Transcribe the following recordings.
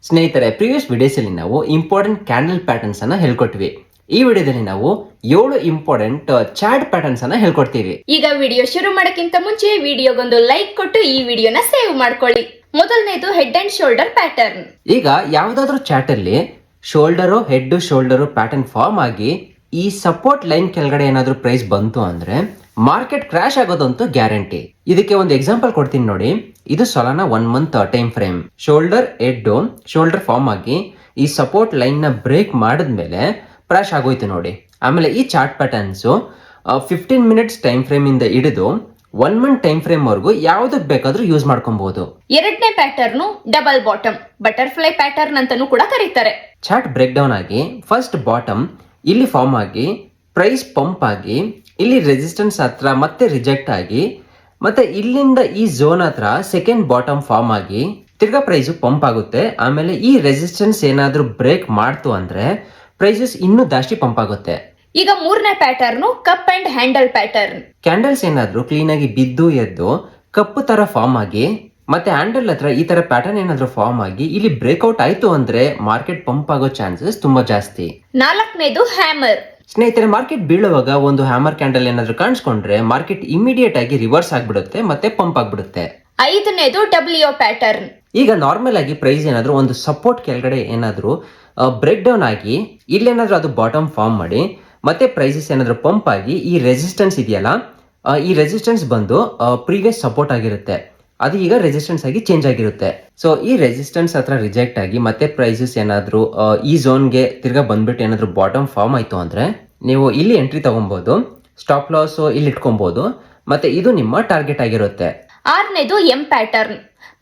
ಸ್ನೇಹಿತರೆ, previous videos ಅಲ್ಲಿ ನಾವು ಇಂಪಾರ್ಟೆಂಟ್ ಕ್ಯಾಂಡಲ್ ಪ್ಯಾಟರ್ನ್ಸ್ ಅನ್ನ ಹೇಳ್ಕೊಟ್ವಿ. ಈ ವಿಡಿಯೋದಲ್ಲಿ ನಾವು 7 ಇಂಪಾರ್ಟೆಂಟ್ ಚಾರ್ಟ್ ಪ್ಯಾಟರ್ನ್ಸ್ ಅನ್ನ ಹೇಳ್ಕೊಡ್ತೀವಿ. ಈಗ ವಿಡಿಯೋ ಶುರು ಮಾಡಕ್ಕಿಂತ ಮುಂಚೆ ವಿಡಿಯೋಗೊಂದು ಲೈಕ್ ಕೊಟ್ಟು ಈ ವಿಡಿಯೋನ ಸೇವ್ ಮಾಡ್ಕೊಳ್ಳಿ. ಮೊದಲನೇದು ಹೆಡ್ ಅಂಡ್ ಶೋಲ್ಡರ್ ಪ್ಯಾಟರ್ನ್. ಈಗ ಯಾವ್ದಾದ್ರು ಚಾರ್ಟ್ ಅಲ್ಲಿ shoulder head shoulder pattern form ಆಗಿ ಈ ಸಪೋರ್ಟ್ ಲೈನ್ ಕೆಳಗಡೆ ಏನಾದ್ರು ಪ್ರೈಸ್ ಬಂತು ಅಂದ್ರೆ ಮಾರ್ಕೆಟ್ ಕ್ರಾಶ್ ಆಗೋದಂತೂ ಗ್ಯಾರಂಟಿ. ಇದಕ್ಕೆ ಒಂದು ಎಕ್ಸಾಂಪಲ್ ಕೊಡ್ತೀನಿ ನೋಡಿ. ಇದು Solana 1 month time frame. Shoulder head shoulder form ಆಗಿ ಈ ಸಪೋರ್ಟ್ ಲೈನ್ ನ ಬ್ರೇಕ್ ಮಾಡಿದ್ಮೇಲೆ ಕ್ರಾಶ್ ಆಗೋಯ್ತು ನೋಡಿ. ಆಮೇಲೆ ಈ chart patterns 15 minutes time frame ಇಂದ ಹಿಡಿದು 1 ಮಂತ್ ಟೈಮ್ ಫ್ರೇಮ್ ವರೆಗೂ ಯಾವ್ದಕ್ ಬೇಕಾದ್ರೂ ಯೂಸ್ ಮಾಡ್ಕೊಬಹುದು. ಎರಡನೇ pattern double bottom, butterfly pattern ಅಂತಾನೂ ಕೂಡ ಕರೀತಾರೆ. ಚಾರ್ಟ್ ಬ್ರೇಕ್ ಡೌನ್ ಆಗಿ ಫಸ್ಟ್ ಬಾಟಮ್ ಇಲ್ಲಿ ಫಾರ್ಮ್ ಆಗಿ ಪ್ರೈಸ್ ಪಂಪ್ ಆಗಿ ಇಲ್ಲಿ ರೆಸಿಸ್ಟೆನ್ಸ್ ಹತ್ರ ಮತ್ತೆ ರಿಜೆಕ್ಟ್ ಆಗಿ ಮತ್ತೆ ಇಲ್ಲಿಂದ ಈ ಝೋನ್ ಹತ್ರ ಸೆಕೆಂಡ್ ಬಾಟಮ್ ಫಾರ್ಮ್ ಆಗಿ ತಿರ್ಗಾ ಪ್ರೈಸ್ ಪಂಪ್ ಆಗುತ್ತೆ. ಆಮೇಲೆ ಈ ರೆಸಿಸ್ಟೆನ್ಸ್ ಏನಾದ್ರೂ ಬ್ರೇಕ್ ಮಾಡ್ತು ಅಂದ್ರೆ ಪ್ರೈಸಸ್ ಇನ್ನೂ ಜಾಸ್ತಿ ಪಂಪ್ ಆಗುತ್ತೆ. ಈಗ ಮೂರನೇ pattern cup and handle pattern. Candles ಏನಾದ್ರೂ ಕ್ಲೀನ್ ಆಗಿ ಬಿದ್ದು ಎದ್ದು ಕಪ್ಪು ತರ ಫಾರ್ಮ್ ಆಗಿ ಮತ್ತೆ ಹ್ಯಾಂಡಲ್ ಹತ್ರ ಈ ತರ ಪ್ಯಾಟರ್ನ್ ಏನಾದ್ರೂ ಫಾರ್ಮ್ ಆಗಿ ಇಲ್ಲಿ ಬ್ರೇಕ್ಔಟ್ ಆಯ್ತು ಅಂದ್ರೆ ಮಾರ್ಕೆಟ್ ಪಂಪ್ ಆಗೋ ಚಾನ್ಸಸ್ ತುಂಬಾ ಜಾಸ್ತಿ. ನಾಲ್ಕನೇದು ಹ್ಯಾಮರ್. ಸ್ನೇಹಿತರೆ, ಮಾರ್ಕೆಟ್ ಬೀಳುವಾಗ ಒಂದು ಹ್ಯಾಮರ್ ಕ್ಯಾಂಡಲ್ ಏನಾದ್ರೂ ಕಾಣಿಸ್ಕೊಂಡ್ರೆ ಮಾರ್ಕೆಟ್ ಇಮಿಡಿಯೇಟ್ ಆಗಿ ರಿವರ್ಸ್ ಆಗ್ಬಿಡುತ್ತೆ ಮತ್ತೆ ಪಂಪ್ ಆಗ್ಬಿಡುತ್ತೆ. ಐದನೇದು ಡಬ್ಲ್ಯೂ ಪ್ಯಾಟರ್ನ್. ಈಗ ನಾರ್ಮಲ್ ಆಗಿ ಪ್ರೈಸ್ ಏನಾದ್ರೂ ಒಂದು ಸಪೋರ್ಟ್ ಕೆಳಗಡೆ ಏನಾದ್ರೂ ಬ್ರೇಕ್ ಡೌನ್ ಆಗಿ ಇಲ್ಲೇನಾದ್ರೂ ಅದು ಬಾಟಮ್ ಫಾರ್ಮ್ ಮಾಡಿ ಮತ್ತೆ ಪ್ರೈಸಸ್ ಏನಾದ್ರೂ ಪಂಪ್ ಆಗಿ ಈ ರೆಸಿಸ್ಟೆನ್ಸ್ ಇದೆಯಲ್ಲ, ಈ ರೆಸಿಸ್ಟೆನ್ಸ್ ಬಂದು ಪ್ರೀವಿಯಸ್ ಸಪೋರ್ಟ್ ಆಗಿರುತ್ತೆ, ಅದು ಈಗ ರೆಸಿಸ್ಟೆನ್ಸ್ ಆಗಿ ಚೇಂಜ್ ಆಗಿರುತ್ತೆ. ಸೊ ಈ ರೆಸಿಸ್ಟೆನ್ಸ್ ಹತ್ರ ರಿಜೆಕ್ಟ್ ಆಗಿ ಮತ್ತೆ ಪ್ರೈಸಸ್ ಏನಾದ್ರೂ ಈ ಝೋನ್ಗೆ ತಿರ್ಗಾ ಬಂದ್ಬಿಟ್ಟು ಏನಾದ್ರೂ ಬಾಟಮ್ ಫಾರ್ಮ್ ಆಯ್ತು ಅಂದ್ರೆ ನೀವು ಇಲ್ಲಿ ಎಂಟ್ರಿ ತಗೊಬಹುದು, ಸ್ಟಾಪ್ ಲಾಸ್ ಇಲ್ಲಿ ಇಟ್ಕೊಬಹುದು, ಮತ್ತೆ ಇದು ನಿಮ್ಮ ಟಾರ್ಗೆಟ್ ಆಗಿರುತ್ತೆ. ಆರನೇದು ಎಂ ಪ್ಯಾಟರ್ನ್,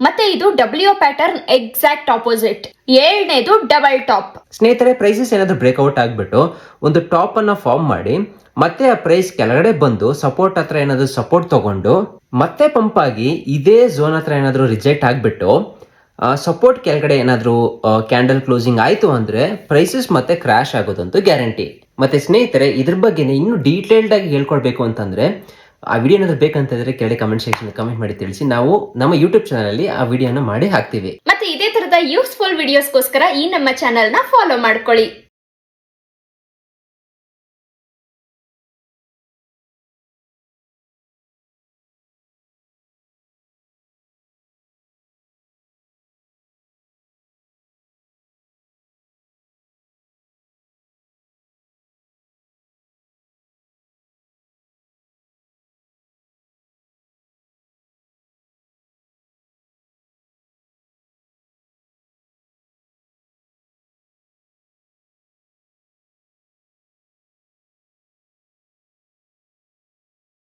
ಮತ್ತೆ ಇದು ಡಬ್ಲ್ಯೂ ಪ್ಯಾಟರ್ನ್ ಎಕ್ಸಾಕ್ಟ್ ಆಪೋಸಿಟ್. ಏಳನೇದು ಡಬಲ್ ಟಾಪ್. ಸ್ನೇಹಿತರೆ, ಪ್ರೈಸಸ್ ಏನಾದ್ರೂ ಬ್ರೇಕ್ಔಟ್ ಆಗ್ಬಿಟ್ಟು ಒಂದು ಟಾಪ್ ಅನ್ನ ಫಾರ್ಮ್ ಮಾಡಿ ಮತ್ತೆ ಆ ಪ್ರೈಸ್ ಕೆಳಗಡೆ ಬಂದು ಸಪೋರ್ಟ್ ಹತ್ರ ಏನಾದ್ರು ಸಪೋರ್ಟ್ ತಗೊಂಡು ಮತ್ತೆ ಪಂಪ್ ಆಗಿ ಇದೇ ಝೋನ್ ಹತ್ರ ಏನಾದ್ರು ರಿಜೆಕ್ಟ್ ಆಗ್ಬಿಟ್ಟು ಸಪೋರ್ಟ್ ಕೆಳಗಡೆ ಏನಾದ್ರು ಕ್ಯಾಂಡಲ್ ಕ್ಲೋಸಿಂಗ್ ಆಯ್ತು ಅಂದ್ರೆ ಪ್ರೈಸಸ್ ಮತ್ತೆ ಕ್ರಾಶ್ ಆಗೋದಂತೂ ಗ್ಯಾರಂಟಿ. ಮತ್ತೆ ಸ್ನೇಹಿತರೆ, ಇದ್ರ ಬಗ್ಗೆ ಇನ್ನೂ ಡೀಟೇಲ್ಡ್ ಆಗಿ ಹೇಳ್ಕೊಡ್ಬೇಕು ಅಂತಂದ್ರೆ ಆ ವಿಡಿಯೋ ಏನಾದ್ರು ಬೇಕಂತಿದ್ರೆ ಕೆಳಗೆ ಕಮೆಂಟ್ ಸೆಕ್ಷನ್ ಕಮೆಂಟ್ ಮಾಡಿ ತಿಳಿಸಿ. ನಾವು ನಮ್ಮ ಯೂಟ್ಯೂಬ್ ಚಾನಲ್ ಅಲ್ಲಿ ಆ ವಿಡಿಯೋನ ಮಾಡಿ ಹಾಕ್ತೀವಿ. ಮತ್ತೆ ಇದೇ ತರದ ಯೂಸ್ಫುಲ್ ವಿಡಿಯೋಸ್ಗೋಸ್ಕರ ಈ ನಮ್ಮ ಚಾನೆಲ್ ನ ಫಾಲೋ ಮಾಡ್ಕೊಳ್ಳಿ.